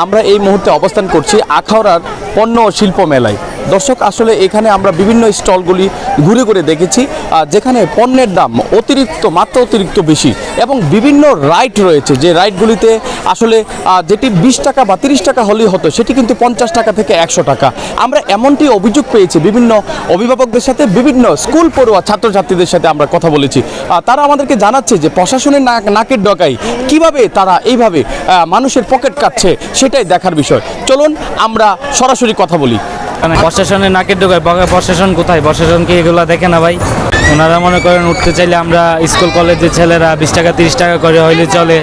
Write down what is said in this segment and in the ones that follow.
আমরা এই মুহূর্তে অবস্থান করছি আখাউড়ার পণ্য ও শিল্প মেলায়। দর্শক, আসলে এখানে আমরা বিভিন্ন স্টলগুলি ঘুরে ঘুরে দেখেছি, যেখানে পণ্যের দাম অতিরিক্ত বেশি এবং বিভিন্ন রাইড রয়েছে, যে রাইডগুলিতে আসলে যেটি 20 টাকা বা 30 টাকা হলেই হতো সেটি কিন্তু 50 টাকা থেকে 100 টাকা। আমরা এমনটি অভিযোগ পেয়েছি বিভিন্ন অভিভাবকদের সাথে, বিভিন্ন স্কুল পড়ুয়া ছাত্রছাত্রীদের সাথে আমরা কথা বলেছি। তারা আমাদেরকে জানাচ্ছে যে প্রশাসনের নাকের ডগায় কিভাবে তারা এইভাবে মানুষের পকেট কাটছে সেটাই দেখার বিষয়। চলুন আমরা সরাসরি কথা বলি। প্রশাসনের নাকের ডোকায় প্রশাসন কোথায়? প্রশাসন কি এগুলো দেখে না ভাই? ওনারা মনে করেন উঠতে চাইলে আমরা স্কুল কলেজের ছেলেরা 20 টাকা 30 টাকা করে হইলে চলে,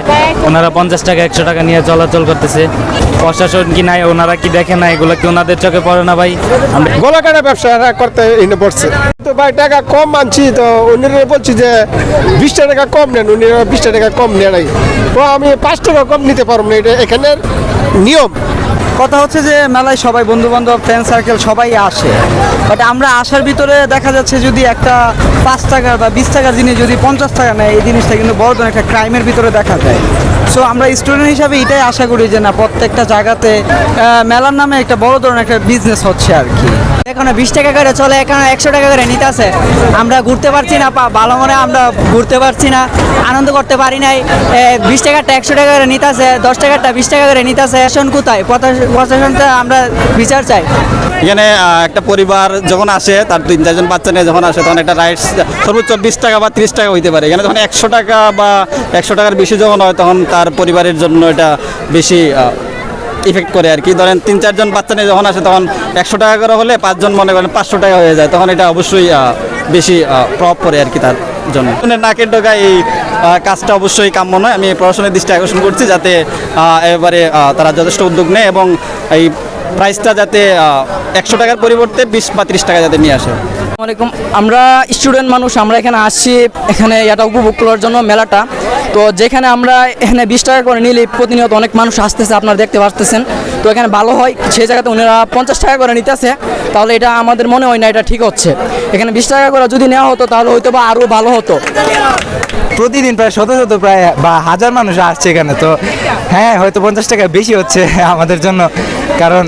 ওনারা 50 টাকা 100 টাকা নিয়ে চলাচল করতেছে। প্রশাসন কি নাই? ওনারা কি দেখে না? এগুলো কি ওনাদের চোখে পড়ে না ভাই? গলা কাটা ব্যবসা করতে এনে পড়ছে তো ভাই, টাকা কম মানছি তো উনিরা বলছি যে 20 টাকা কম নেন, উনিরা 20 টাকা কম নেয় নাই, তো আমি 5 টাকা কম নিতে পারবো না, এটা এখানের নিয়ম। কথা হচ্ছে যে মেলায় সবাই বন্ধু বান্ধব ফ্রেন্ড সার্কেল সবাই আসে, বাট আমরা আসার ভিতরে দেখা যাচ্ছে যদি একটা 5 টাকার বা 20 টাকার জিনিস যদি 50 টাকা নেয়, এই জিনিসটা কিন্তু বড় ধরনের একটা ক্রাইমের ভিতরে দেখা যায়। সো আমরা স্টুডেন্ট হিসাবে এটাই আশা করি যে না, প্রত্যেকটা জায়গাতে মেলার নামে একটা বড় ধরনের একটা বিজনেস হচ্ছে আর কি। এখানে 20 টাকা করে চলে, এখানে 100 টাকা করে নিতে আছে। আমরা ঘুরতে পারছি না, ভালো মনে আমরা ঘুরতে পারছি না, আনন্দ করতে পারি নাই। 20 টাকাটা 100 টাকা করে নিতে আছে, 10 টাকাটা 20 টাকা করে নিতে আছে। এখন কোথায় প্রশাসনটা? আমরা বিচার চাই। এখানে একটা পরিবার যখন আসে, তার 3-4 জন বাচ্চা নিয়ে যখন আসে, তখন একটা রাইডস সর্বোচ্চ 20 টাকা বা 30 টাকা হইতে পারে। এখানে যখন 100 টাকা বা 100 টাকার বেশি যখন হয়, তখন তার পরিবারের জন্য এটা বেশি ইফেক্ট করে আর কি। ধরেন 3-4 জন বাচ্চা নিয়ে যখন আসে, তখন 100 টাকা করে হলে 5 জন মনে করেন 500 টাকা হয়ে যায়, তখন এটা অবশ্যই বেশি প্রভাব পড়ে আর কি তার জন্য। নাকের ডগায় এই কাজটা অবশ্যই কাম্য নয়। আমি প্রশাসনের দৃষ্টি আকর্ষণ করছি যাতে এবারে তারা যথেষ্ট উদ্যোগ নেয় এবং এই প্রাইসটা যাতে 100 টাকার পরিবর্তে 20 বা 30 টাকা যাতে নিয়ে আসে। আসসালামাইকুম। আমরা স্টুডেন্ট মানুষ, আমরা এখানে আসছি এখানে এটা উপভোগ করার জন্য মেলাটা। তো যেখানে আমরা এখানে 20 টাকা করে নিলে প্রতিনিয়ত অনেক মানুষ আসতেছে, আপনারা দেখতে পাচ্ছেন। তো এখানে ভালো হয়, সেই জায়গাতে ওনারা 50 টাকা করে নিতেছে, তাহলে এটা আমাদের মনে হয় না এটা ঠিক হচ্ছে। এখানে 20 টাকা করে যদি নেওয়া হতো তাহলে হয়তো বা আরও ভালো হতো। প্রতিদিন প্রায় শত প্রায় বা হাজার মানুষ আসছে এখানে, তো হ্যাঁ হয়তো 50 টাকা বেশি হচ্ছে আমাদের জন্য, কারণ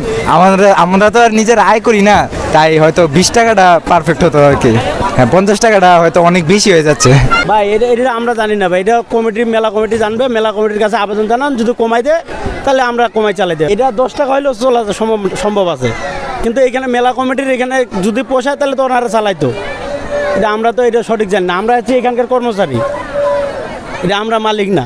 আমরা তো আর নিজের আয় করি না, তাই হয়তো 20 টাকাটা পারফেক্ট হতো আর কি। হ্যাঁ, 50 টাকাটা হয়তো অনেক বেশি হয়ে যাচ্ছে ভাই। এটা আমরা জানি না ভাই, এটা মেলা কমিটি জানবে। মেলা কমিটির কাছে আবেদন জানান, যদি কমাই দেয় তাহলে আমরা কমাই চালাই দেয়। এটা 10 টাকা হইলেও চলা সম্ভব আছে, কিন্তু এখানে মেলা কমিটির এখানে যদি পোষায় তাহলে তো ওনারা চালাইতো। এটা আমরা তো এটা সঠিক জানি না, আমরা হচ্ছে এখানকার কর্মচারী, এটা আমরা মালিক না।